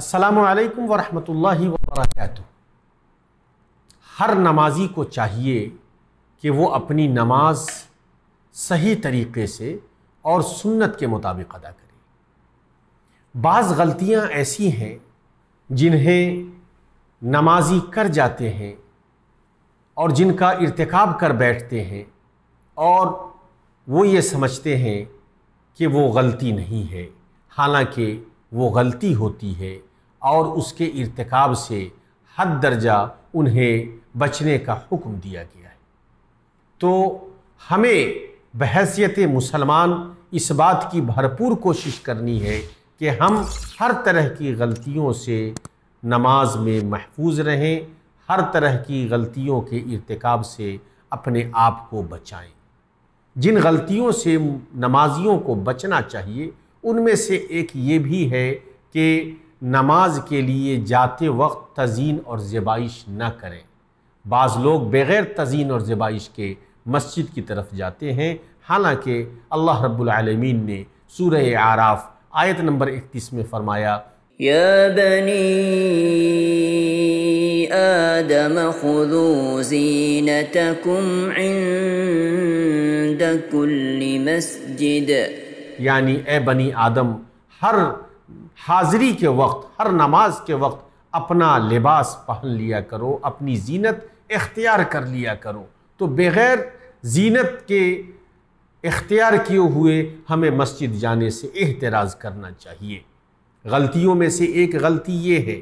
अस्सलामु अलैकुम वरहमतुल्लाहि वबरकातुहू। हर नमाजी को चाहिए कि वो अपनी नमाज सही तरीक़े से और सुन्नत के मुताबिक अदा करे। बाज़ गलतियां ऐसी हैं जिन्हें नमाजी कर जाते हैं और जिनका इर्तिकाब कर बैठते हैं और वो ये समझते हैं कि वो गलती नहीं है, हालांकि वो गलती होती है और उसके इर्तिकाब से हद दर्जा उन्हें बचने का हुक्म दिया गया है। तो हमें बहैसियत मुसलमान इस बात की भरपूर कोशिश करनी है कि हम हर तरह की गलतियों से नमाज में महफूज रहें, हर तरह की गलतियों के इर्तिकाब से अपने आप को बचाएं। जिन गलतियों से नमाजियों को बचना चाहिए उनमें से एक ये भी है कि नमाज के लिए जाते वक्त तज़ीन और ज़ेबाइश न करें। बाज़ लोग बग़ैर तज़ीन और ज़ेबाइश के मस्जिद की तरफ जाते हैं, हालांकि अल्लाह रब्बुल आलमीन ने सूरह आराफ आयत नंबर 31 में फरमाया, या बनी आदम खुदू ज़ीनतकुम इंद कुल्ली मस्जिद, यानी ए बनी आदम, हर हाज़री के वक्त, हर नमाज के वक्त अपना लिबास पहन लिया करो, अपनी जीनत इख्तियार कर लिया करो। तो बग़ैर जीनत के इख्तियार किए हुए हमें मस्जिद जाने से एहतराज़ करना चाहिए। गलतियों में से एक गलती ये है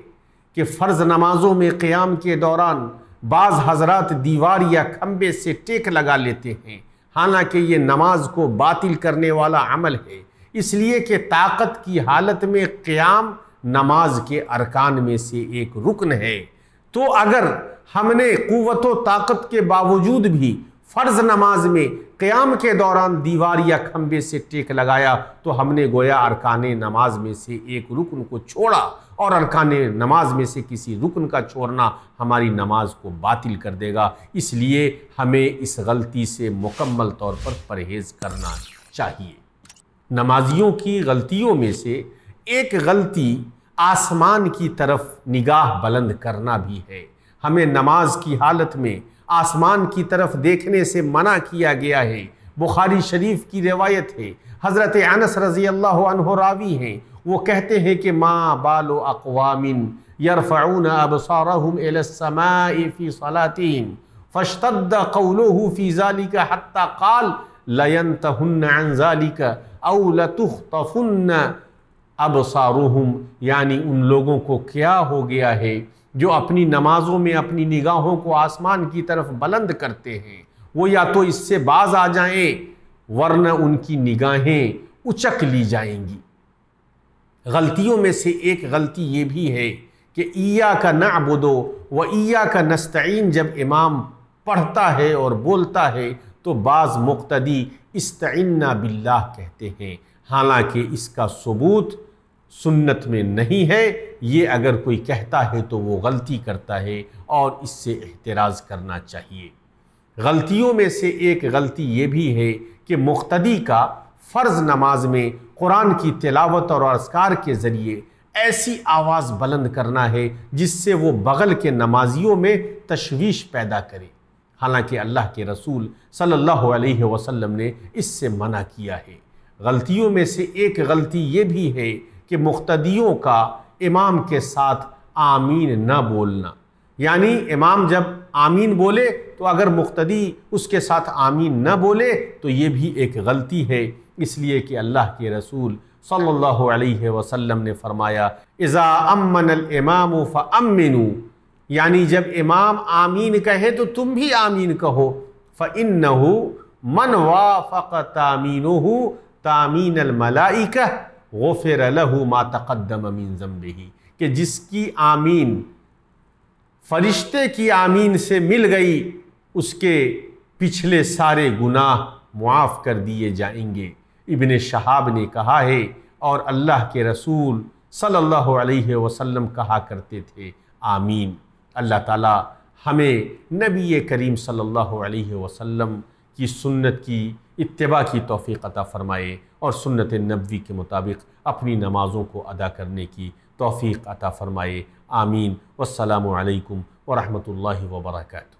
कि फ़र्ज़ नमाज़ों में क़ियाम के दौरान बाज़ हज़रात दीवार या खंबे से टेक लगा लेते हैं, हालांकि ये नमाज को बातिल करने वाला अमल है, इसलिए कि ताकत की हालत में क़ियाम नमाज के अरकान में से एक रुकन है। तो अगर हमने क़ुव्वत व ताकत के बावजूद भी फ़र्ज़ नमाज में क़ियाम के दौरान दीवार या खंबे से टेक लगाया तो हमने गोया अरकान नमाज में से एक रुकन को छोड़ा, और अरकान नमाज में से किसी रुकन का छोड़ना हमारी नमाज को बातिल कर देगा। इसलिए हमें इस गलती से मुकम्मल तौर पर परहेज़ करना चाहिए। नमाजियों की गलतियों में से एक गलती आसमान की तरफ निगाह बुलंद करना भी है। हमें नमाज की हालत में आसमान की तरफ देखने से मना किया गया है। बुखारी शरीफ की रिवायत है, हज़रत अनस रज़ी अल्लाह अन्हु रावी हैं, वो कहते हैं कि मा बालो अक़वामिन यरफ़ऊन अबसारहुम इलस्समाइ फ़ी सलातिहिम फ़श्तद्द क़ौलुहु फ़ी ज़ालिका हत्ता क़ाल लयंतहुन्न अन ज़ालिका औ लतुख़्तफ़ुन्न अबसारुहुम, यानी उन लोगों को क्या हो गया है जो अपनी नमाज़ों में अपनी निगाहों को आसमान की तरफ बुलंद करते हैं, वो या तो इससे बाज आ जाएं वरना उनकी निगाहें उचक ली जाएंगी। गलतियों में से एक गलती ये भी है कि इय्याका नअबुदु व इय्याका नस्तईन जब इमाम पढ़ता है और बोलता है तो बाज़ मुक़्तदी इस्तइन्ना बिल्लाह कहते हैं, हालांकि इसका सबूत सुन्नत में नहीं है। ये अगर कोई कहता है तो वो गलती करता है और इससे एहतराज़ करना चाहिए। गलतियों में से एक गलती ये भी है कि मुक़्तदी का फ़र्ज़ नमाज में कुरान की तिलावत और अस्कार के ज़रिए ऐसी आवाज़ बुलंद करना है जिससे वो बगल के नमाजियों में तशवीश पैदा करे, हालांकि अल्लाह के रसूल सल्लल्लाहु अलैहि वसल्लम ने इससे मना किया है। गलतियों में से एक गलती ये भी है कि मुक़्तदियों का इमाम के साथ आमीन न बोलना, यानी इमाम जब आमीन बोले तो अगर मुक़्तदी उसके साथ आमीन न बोले तो ये भी एक गलती है, इसलिए कि अल्लाह के रसूल सल्लल्लाहु अलैहि वसल्लम ने फरमाया, इज़ा अम्मनल इमामु फ़अम्मिनू, यानी जब इमाम आमीन कहे तो तुम भी आमीन कहो। फ़इन्नहु मन वाफ़क़ तामीनुहु तामीनल मलाइका गुफ़िर लहु मा तक़द्दम मिन ज़म्बिही, कि जिसकी आमीन फरिश्ते की आमीन से मिल गई उसके पिछले सारे गुनाह मुआफ़ कर दिए जाएंगे। इब्न शहाब ने कहा है और अल्लाह के रसूल सल्लल्लाहु अलैहि वसल्लम कहा करते थे आमीन। अल्लाह ताला हमें नबी करीम सल्लल्लाहु अलैहि वसल्लम की सुन्नत की इत्तिबा की तौफ़ीक़ अता फ़रमाए और सुन्नत नबवी के मुताबिक अपनी नमाज़ों को अदा करने की तौफीक अता फ़रमाए। आमीन। वस्सलामु अलैकुम व रहमतुल्लाहि व बरकातुहू।